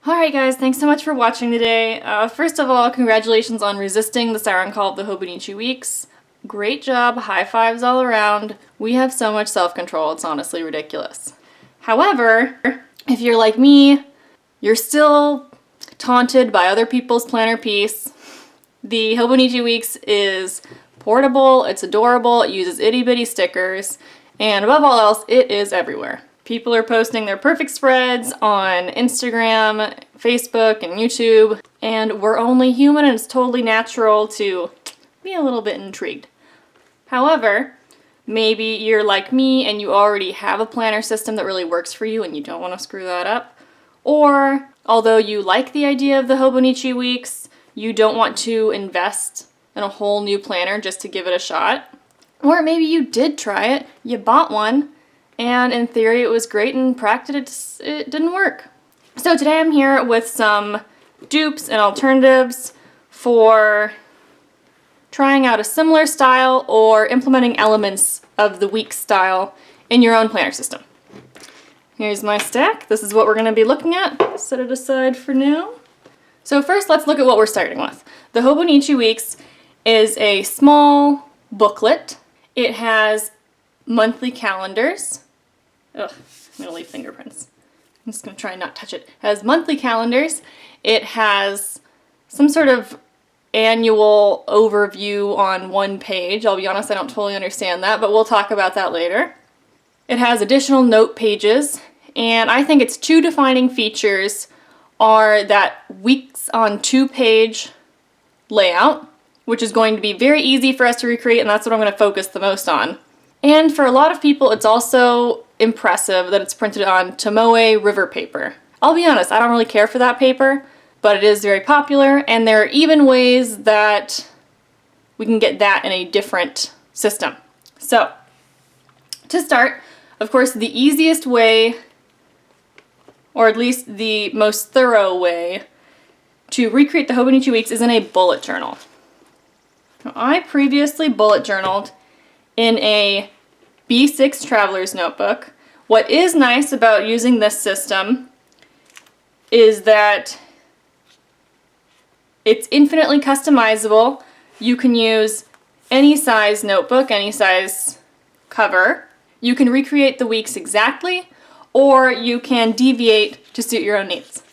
Alright guys, thanks so much for watching today. First of all, congratulations on resisting the siren call of the Hobonichi Weeks. Great job, high fives all around. We have so much self-control, it's honestly ridiculous. However, if you're like me, you're still taunted by other people's planner piece. The Hobonichi Weeks is portable, it's adorable, it uses itty-bitty stickers, and above all else, it is everywhere. People are posting their perfect spreads on Instagram, Facebook, and YouTube, and we're only human and it's totally natural to be a little bit intrigued. However, maybe you're like me and you already have a planner system that really works for you and you don't want to screw that up. Or, although you like the idea of the Hobonichi Weeks, you don't want to invest in a whole new planner just to give it a shot. Or maybe you did try it, you bought one, and in theory it was great, and in practice it didn't work. So today I'm here with some dupes and alternatives for trying out a similar style or implementing elements of the Weeks style in your own planner system. Here's my stack. This is what we're going to be looking at. Set it aside for now. So first let's look at what we're starting with. The Hobonichi Weeks is a small booklet. It has monthly calendars. Ugh, I'm gonna leave fingerprints. I'm just gonna try and not touch it. It has monthly calendars. It has some sort of annual overview on one page. I'll be honest, I don't totally understand that, but we'll talk about that later. It has additional note pages, and I think its two defining features are that weeks on 2-page layout, which is going to be very easy for us to recreate, and that's what I'm going to focus the most on. And for a lot of people, it's also impressive that it's printed on Tomoe river paper. I'll be honest, I don't really care for that paper, but it is very popular, and there are even ways that we can get that in a different system. So, to start, of course, the easiest way, or at least the most thorough way, to recreate the Hobonichi Weeks is in a bullet journal. Now, I previously bullet journaled in a B6 Traveler's Notebook. What is nice about using this system is that it's infinitely customizable. You can use any size notebook, any size cover. You can recreate the weeks exactly, or you can deviate to suit your own needs.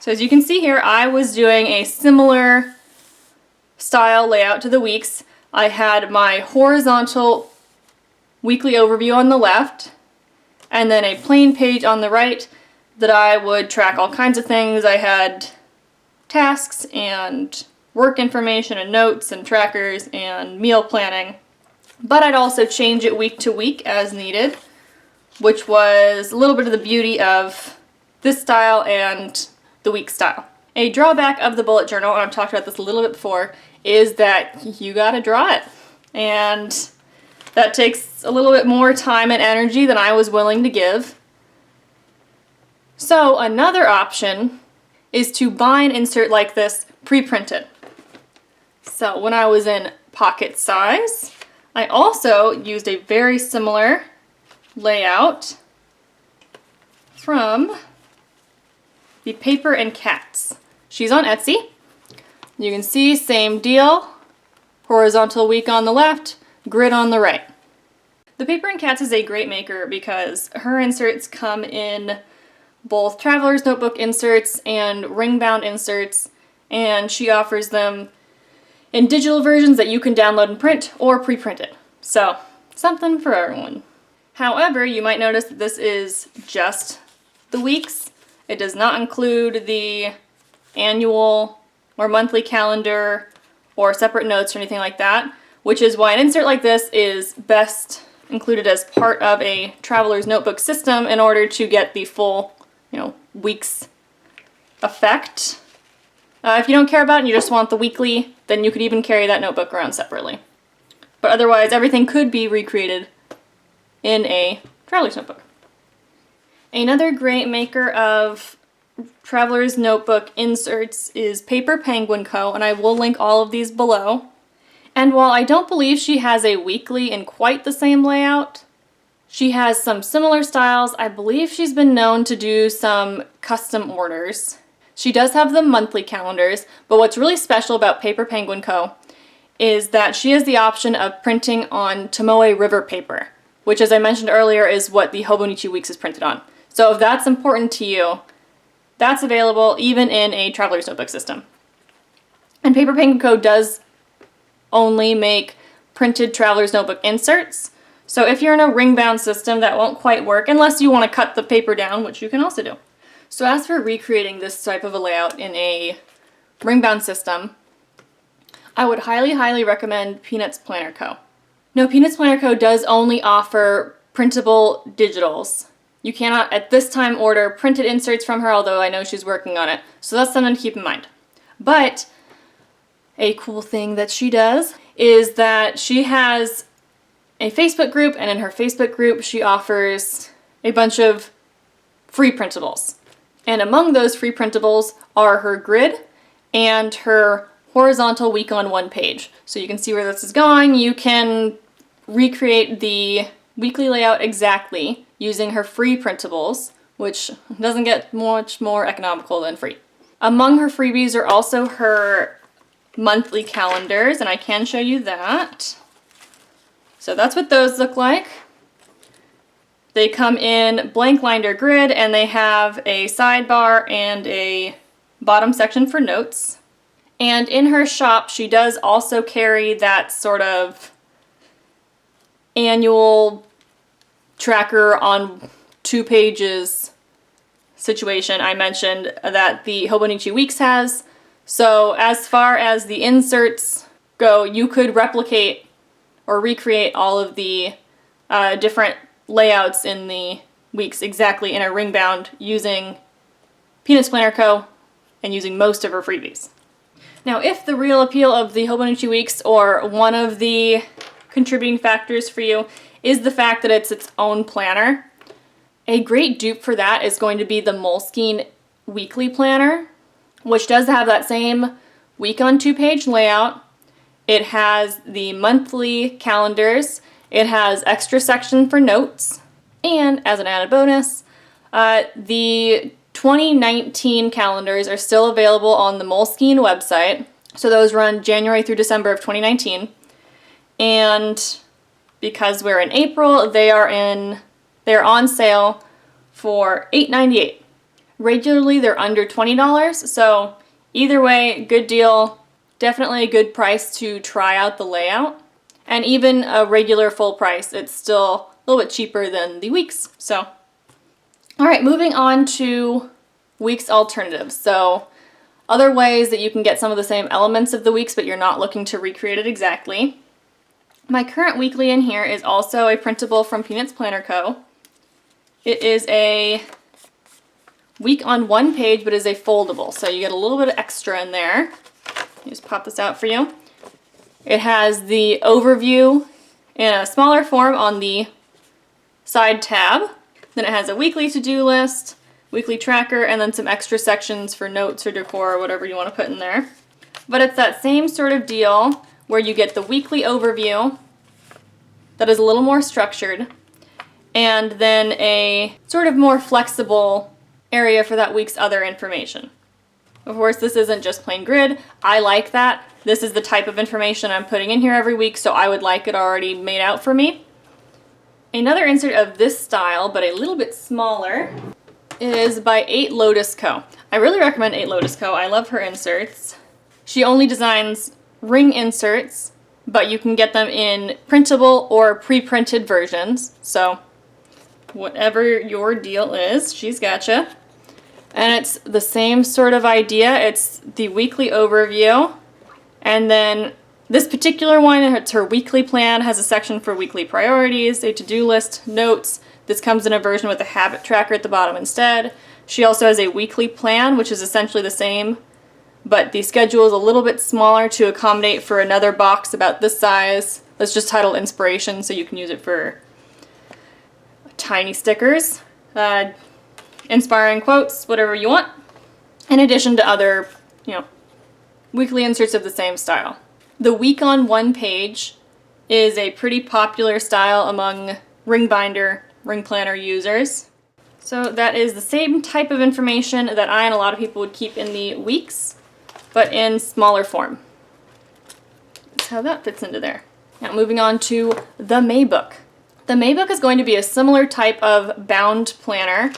So as you can see here, I was doing a similar style layout to the weeks. I had my horizontal weekly overview on the left, and then a plain page on the right that I would track all kinds of things. I had tasks and work information and notes and trackers and meal planning, but I'd also change it week to week as needed, which was a little bit of the beauty of this style and the week style. A drawback of the bullet journal, and I've talked about this a little bit before, is that you gotta draw it. And that takes a little bit more time and energy than I was willing to give. So another option is to buy an insert like this pre-printed. So when I was in pocket size, I also used a very similar layout from the Paper and Cats. She's on Etsy. You can see, same deal, horizontal week on the left, grid on the right. The Paper and Cats is a great maker because her inserts come in both Traveler's Notebook inserts and ring-bound inserts, and she offers them in digital versions that you can download and print or pre-print it. So, something for everyone. However, you might notice that this is just the weeks. It does not include the annual or monthly calendar or separate notes or anything like that, which is why an insert like this is best included as part of a Traveler's Notebook system in order to get the full, weeks effect. If you don't care about it and you just want the weekly, then you could even carry that notebook around separately. But otherwise, everything could be recreated in a Traveler's Notebook. Another great maker of Traveler's Notebook inserts is Paper Penguin Co., and I will link all of these below. And while I don't believe she has a weekly in quite the same layout, she has some similar styles. I believe she's been known to do some custom orders. She does have the monthly calendars, but what's really special about Paper Penguin Co. is that she has the option of printing on Tomoe River paper, which, as I mentioned earlier, is what the Hobonichi Weeks is printed on. So if that's important to you, that's available even in a traveler's notebook system. And Paper Penguin Co. does only make printed traveler's notebook inserts. So if you're in a ring-bound system, that won't quite work unless you want to cut the paper down, which you can also do. So as for recreating this type of a layout in a ring-bound system, I would highly, highly recommend Peanuts Planner Co. No, Peanuts Planner Co. does only offer printable digitals. You cannot at this time order printed inserts from her, although I know she's working on it. So that's something to keep in mind. But a cool thing that she does is that she has a Facebook group, and in her Facebook group she offers a bunch of free printables. And among those free printables are her grid and her horizontal week on one page. So you can see where this is going. You can recreate the weekly layout exactly using her free printables, which doesn't get much more economical than free. Among her freebies are also her monthly calendars, and I can show you that. So that's what those look like. They come in blank lined or grid, and they have a sidebar and a bottom section for notes. And in her shop, she does also carry that sort of annual tracker on 2 pages situation I mentioned that the Hobonichi Weeks has. So as far as the inserts go, you could replicate or recreate all of the different layouts in the weeks exactly in a ring bound using Peanuts Planner Co. and using most of her freebies. Now, if the real appeal of the Hobonichi Weeks, or one of the contributing factors for you, is the fact that it's its own planner, a great dupe for that is going to be the Moleskine Weekly Planner, which does have that same week on 2-page layout. It has the monthly calendars, it has extra section for notes, and as an added bonus, the 2019 calendars are still available on the Moleskine website. So those run January through December of 2019. And because we're in April, they're on sale for $8.98. Regularly, they're under $20, so either way, good deal. Definitely a good price to try out the layout. And even a regular full price, it's still a little bit cheaper than the Weeks. So, all right, moving on to Weeks alternatives. So, other ways that you can get some of the same elements of the Weeks, but you're not looking to recreate it exactly. My current weekly in here is also a printable from Peanuts Planner Co. It is a week on 1 page, but is a foldable, so you get a little bit of extra in there. Just pop this out for you. It has the overview in a smaller form on the side tab. Then it has a weekly to-do list, weekly tracker, and then some extra sections for notes or decor or whatever you want to put in there. But it's that same sort of deal where you get the weekly overview that is a little more structured, and then a sort of more flexible area for that week's other information. Of course, this isn't just plain grid. I like that. This is the type of information I'm putting in here every week, so I would like it already made out for me. Another insert of this style, but a little bit smaller, is by 8 Lotus Co. I really recommend 8 Lotus Co. I love her inserts. She only designs ring inserts, but you can get them in printable or pre-printed versions, so whatever your deal is, she's gotcha. And it's the same sort of idea. It's the weekly overview, and then this particular one, it's her weekly plan, has a section for weekly priorities, a to-do list, notes. This comes in a version with a habit tracker at the bottom instead. She also has a weekly plan, which is essentially the same, but the schedule is a little bit smaller to accommodate for another box about this size. That's just titled Inspiration, so you can use it for tiny stickers, inspiring quotes, whatever you want, in addition to other, weekly inserts of the same style. The week on 1 page is a pretty popular style among ring binder, ring planner users. So that is the same type of information that I and a lot of people would keep in the weeks, but in smaller form. That's how that fits into there. Now moving on to the May book. The May book is going to be a similar type of bound planner.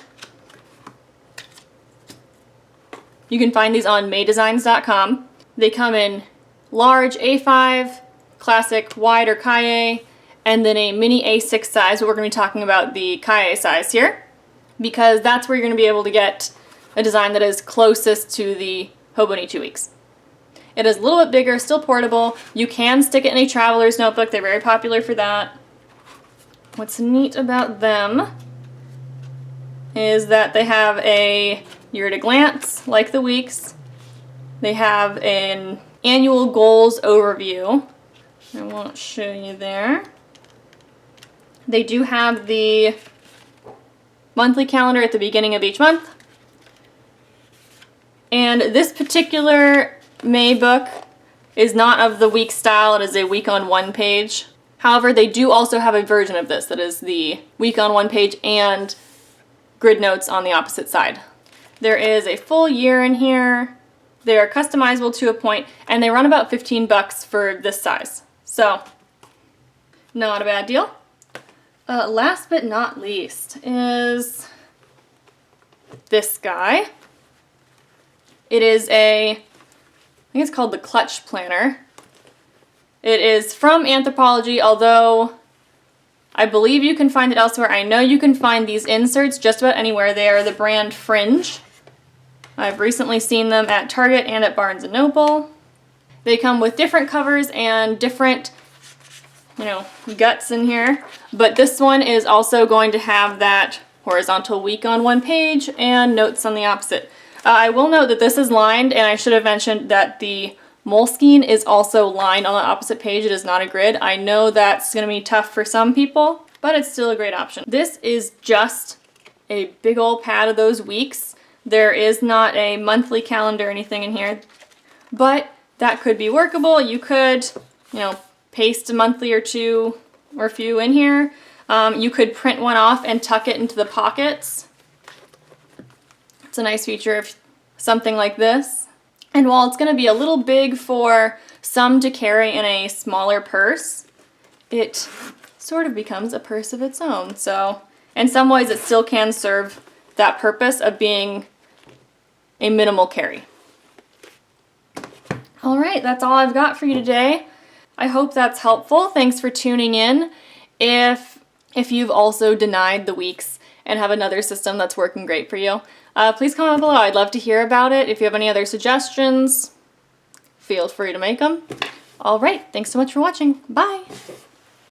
You can find these on maydesigns.com. They come in large A5, classic wide or Kaye, and then a mini A6 size, but we're going to be talking about the Kaye size here, because that's where you're going to be able to get a design that is closest to the Hobonichi Weeks. It is a little bit bigger, still portable. You can stick it in a traveler's notebook. They're very popular for that. What's neat about them is that they have a year at a glance, like the weeks. They have an annual goals overview. I won't show you there. They do have the monthly calendar at the beginning of each month. And this particular May book is not of the week style, it is a week on one page. However, they do also have a version of this that is the week on one page and grid notes on the opposite side. There is a full year in here. They are customizable to a point, and they run about 15 bucks for this size. So, not a bad deal. Last but not least is this guy. It is I think it's called the Clutch Planner. It is from Anthropologie, although I believe you can find it elsewhere. I know you can find these inserts just about anywhere. They are the brand Fringe. I've recently seen them at Target and at Barnes & Noble. They come with different covers and different, guts in here. But this one is also going to have that horizontal week on one page and notes on the opposite. I will note that this is lined, and I should have mentioned that the Moleskine is also lined on the opposite page. It is not a grid. I know that's going to be tough for some people, but it's still a great option. This is just a big old pad of those weeks. There is not a monthly calendar or anything in here, but that could be workable. You could, paste a monthly or two or a few in here. You could print one off and tuck it into the pockets. It's a nice feature of something like this. And while it's going to be a little big for some to carry in a smaller purse, it sort of becomes a purse of its own. So in some ways it still can serve that purpose of being a minimal carry. All right, that's all I've got for you today. I hope that's helpful. Thanks for tuning in. If you've also denied the weeks and have another system that's working great for you, please comment below. I'd love to hear about it. If you have any other suggestions, feel free to make them. All right, thanks so much for watching. Bye.